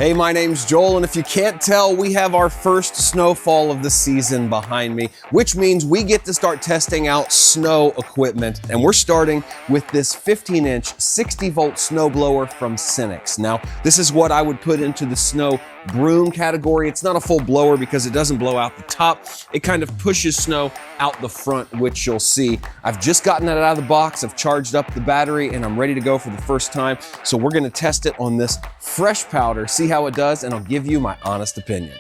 Hey, my name's Joel, and if you can't tell, we have our first snowfall of the season behind me, which means we get to start testing out snow equipment. And we're starting with this 15-inch 60-volt snowblower from Senix. Now, this is what I would put into the snow broom category. It's not a full blower because it doesn't blow out the top. It kind of pushes snow out the front, which you'll see. I've just gotten it out of the box. I've charged up the battery and I'm ready to go for the first time. So we're gonna test it on this fresh powder, see how it does, and I'll give you my honest opinion.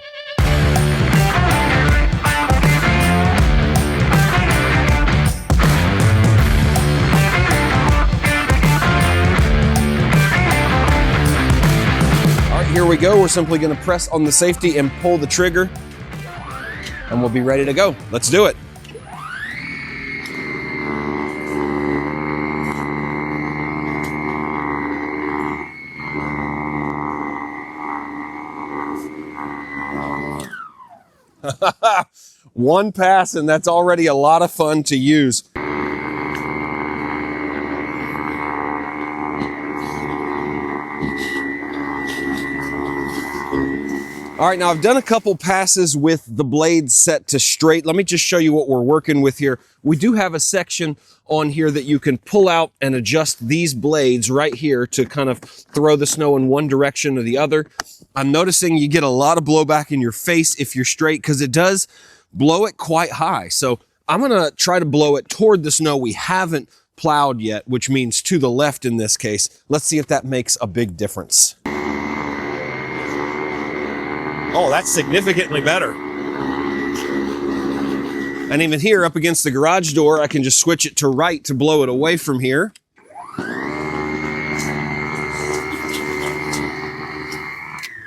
Here we go. We're simply going to press on the safety and pull the trigger, and we'll be ready to go. Let's do it. One pass, and that's already a lot of fun to use. All right, now I've done a couple passes with the blades set to straight. Let me just show you what we're working with here. We do have a section on here that you can pull out and adjust these blades right here to kind of throw the snow in one direction or the other. I'm noticing you get a lot of blowback in your face if you're straight because it does blow it quite high. So I'm gonna try to blow it toward the snow we haven't plowed yet, which means to the left in this case. Let's see if that makes a big difference. Oh, that's significantly better. And even here up against the garage door, I can just switch it to right to blow it away from here.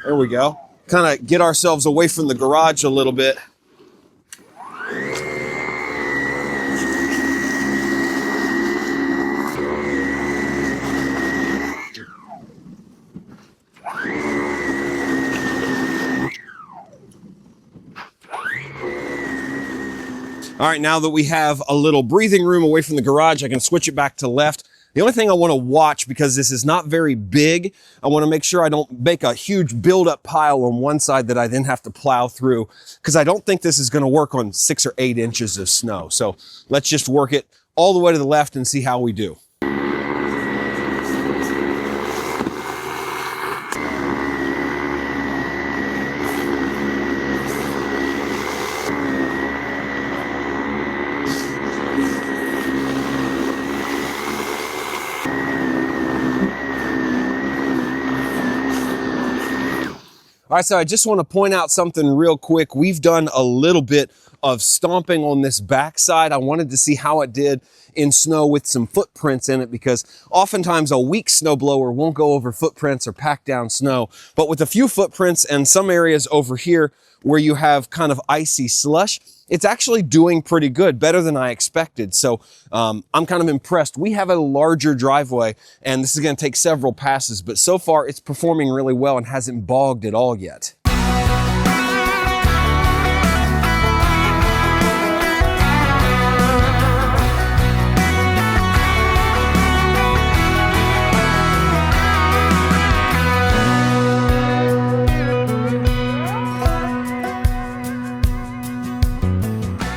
There we go. Kind of get ourselves away from the garage a little bit. All right, now that we have a little breathing room away from the garage, I can switch it back to left. The only thing I want to watch, because this is not very big, I want to make sure I don't make a huge build-up pile on one side that I then have to plow through, because I don't think this is going to work on 6 or 8 inches of snow. So let's just work it all the way to the left and see how we do. All right, so I just want to point out something real quick. We've done a little bit of stomping on this backside. I wanted to see how it did in snow with some footprints in it, because oftentimes a weak snowblower won't go over footprints or pack down snow. But with a few footprints and some areas over here where you have kind of icy slush, it's actually doing pretty good, better than I expected. So I'm kind of impressed. We have a larger driveway and this is going to take several passes, but so far it's performing really well and hasn't bogged at all yet.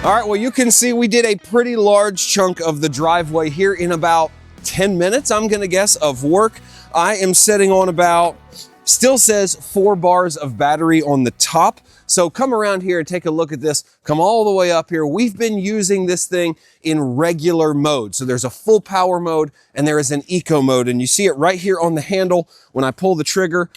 All right, well, you can see we did a pretty large chunk of the driveway here in about 10 minutes, I'm gonna guess, of work. I am sitting on about, still says 4 bars of battery on the top. So come around here and take a look at this. Come all the way up here. We've been using this thing in regular mode. So there's a full power mode and there is an eco mode. And you see it right here on the handle. When I pull the trigger,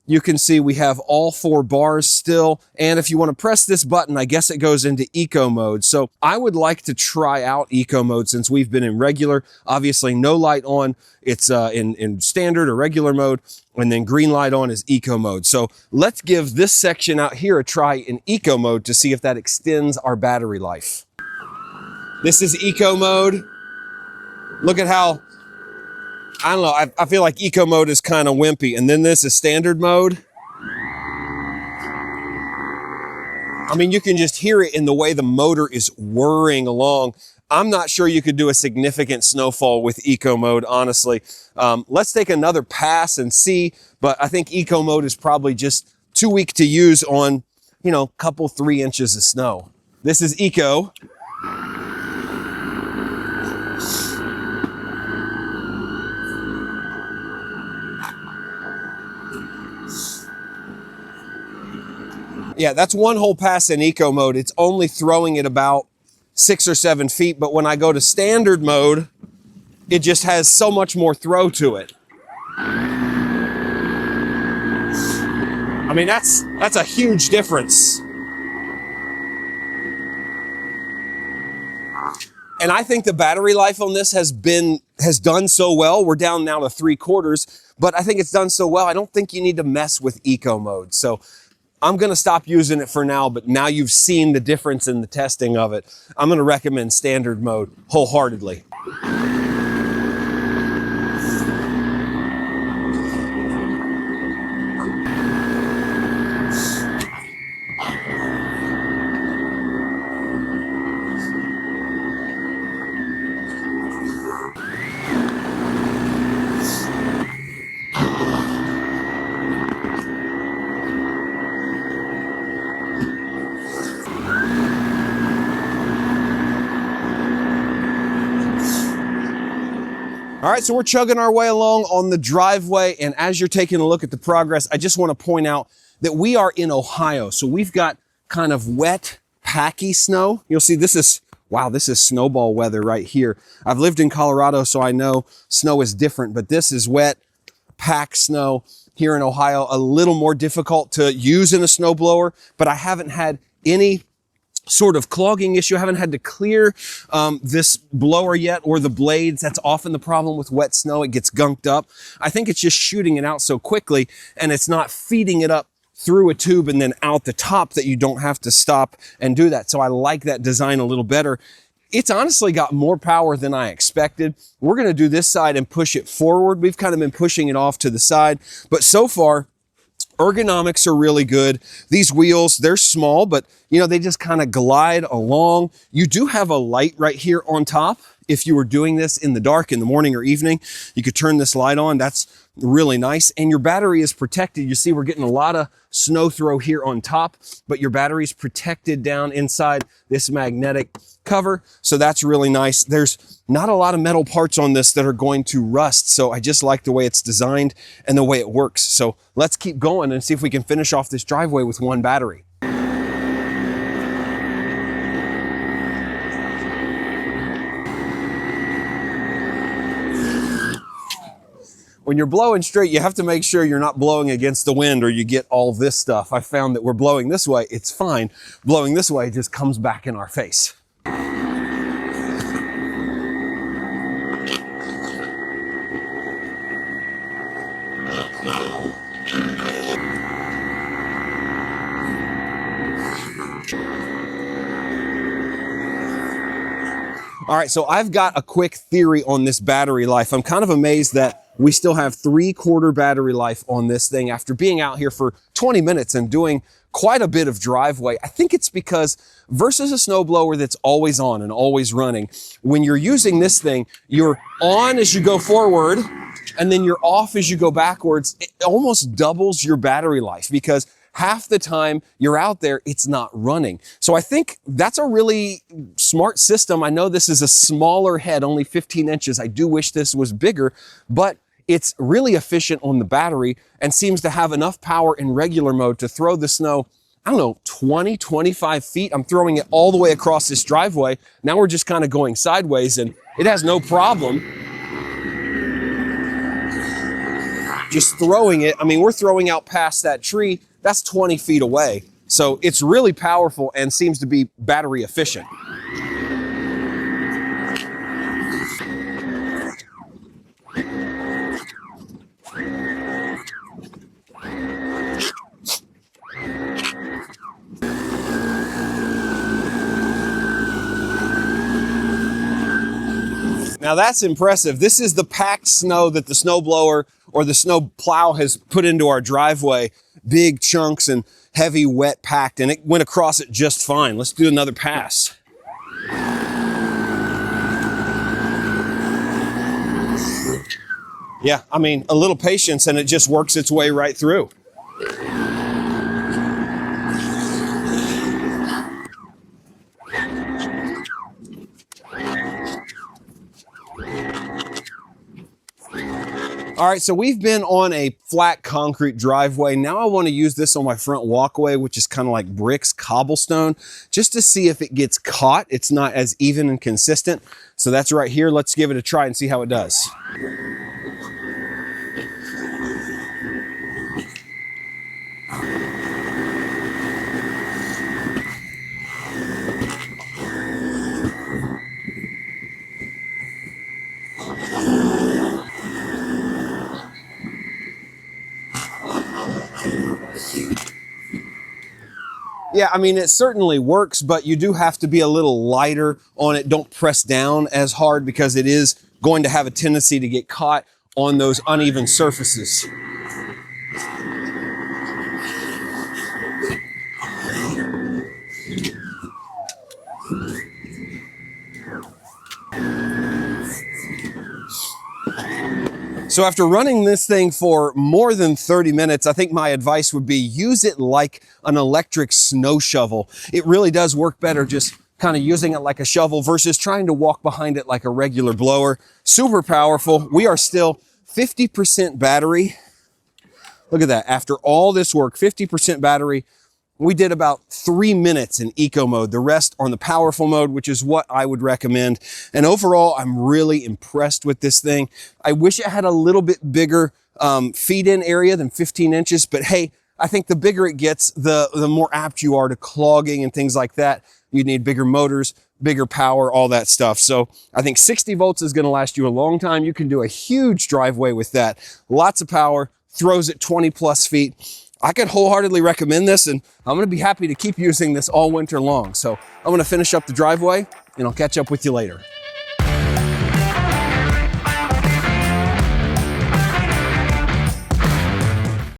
you can see we have all 4 bars still. And if you want to press this button, I guess it goes into eco mode. So I would like to try out eco mode since we've been in regular. Obviously no light on. It's in standard or regular mode. And then green light on is eco mode. So let's give this section out here a try in eco mode to see if that extends our battery life. This is eco mode. Look at how, I don't know, I feel like eco mode is kind of wimpy. And then this is standard mode. I mean, you can just hear it in the way the motor is whirring along. I'm not sure you could do a significant snowfall with eco mode, honestly. Let's take another pass and see, but I think eco mode is probably just too weak to use on, you know, couple 3 inches of snow. This is eco. Yeah, that's one whole pass in eco mode. It's only throwing it about 6 or 7 feet, but when I go to standard mode, it just has so much more throw to it. I mean, that's a huge difference. And I think the battery life on this has done so well. We're down now to 3/4, but I think it's done so well. I don't think you need to mess with eco mode. So I'm going to stop using it for now, but now you've seen the difference in the testing of it. I'm going to recommend standard mode wholeheartedly. All right, so we're chugging our way along on the driveway, and as you're taking a look at the progress, I just want to point out that we are in Ohio, so we've got kind of wet, packy snow. You'll see this is, wow, this is snowball weather right here. I've lived in Colorado, so I know snow is different, but this is wet, packed snow here in Ohio, a little more difficult to use in a snowblower, but I haven't had any sort of clogging issue. I haven't had to clear this blower yet, or the blades. That's often the problem with wet snow. It gets gunked up. I think it's just shooting it out so quickly, and it's not feeding it up through a tube and then out the top that you don't have to stop and do that. So I like that design a little better. It's honestly got more power than I expected. We're going to do this side and push it forward. We've kind of been pushing it off to the side, but so far, ergonomics are really good. These wheels, they're small, but you know, they just kind of glide along. You do have a light right here on top. If you were doing this in the dark, in the morning or evening, you could turn this light on. That's really nice. And your battery is protected. You see, we're getting a lot of snow throw here on top, but your battery is protected down inside this magnetic cover. So that's really nice. There's not a lot of metal parts on this that are going to rust. So I just like the way it's designed and the way it works. So let's keep going and see if we can finish off this driveway with one battery. When you're blowing straight, you have to make sure you're not blowing against the wind or you get all this stuff. I found that we're blowing this way, it's fine. Blowing this way just comes back in our face. All right, so I've got a quick theory on this battery life. I'm kind of amazed that we still have 3/4 battery life on this thing after being out here for 20 minutes and doing quite a bit of driveway. I think it's because versus a snowblower that's always on and always running, when you're using this thing, you're on as you go forward and then you're off as you go backwards. It almost doubles your battery life because half the time you're out there, it's not running. So I think that's a really smart system. I know this is a smaller head, only 15 inches. I do wish this was bigger, but it's really efficient on the battery and seems to have enough power in regular mode to throw the snow, I don't know, 20, 25 feet. I'm throwing it all the way across this driveway. Now we're just kind of going sideways and it has no problem just throwing it. I mean, we're throwing out past that tree. That's 20 feet away. So it's really powerful and seems to be battery efficient. Now that's impressive. This is the packed snow that the snowblower or the snow plow has put into our driveway. Big chunks and heavy, wet, packed, and it went across it just fine. Let's do another pass. Yeah, I mean, a little patience and it just works its way right through. All right, so we've been on a flat concrete driveway. Now I want to use this on my front walkway, which is kind of like bricks, cobblestone, just to see if it gets caught. It's not as even and consistent. So that's right here. Let's give it a try and see how it does. Yeah, I mean, it certainly works, but you do have to be a little lighter on it. Don't press down as hard because it is going to have a tendency to get caught on those uneven surfaces. So after running this thing for more than 30 minutes, I think my advice would be use it like an electric snow shovel. It really does work better just kind of using it like a shovel versus trying to walk behind it like a regular blower. Super powerful. We are still 50% battery. Look at that. After all this work, 50% battery. We did about 3 minutes in eco mode, the rest on the powerful mode, which is what I would recommend. And overall, I'm really impressed with this thing. I wish it had a little bit bigger feed-in area than 15 inches, but hey, I think the bigger it gets, the more apt you are to clogging and things like that. You need bigger motors, bigger power, all that stuff. So I think 60 volts is gonna last you a long time. You can do a huge driveway with that. Lots of power, throws it 20 plus feet. I could wholeheartedly recommend this, and I'm gonna be happy to keep using this all winter long. So I'm gonna finish up the driveway and I'll catch up with you later.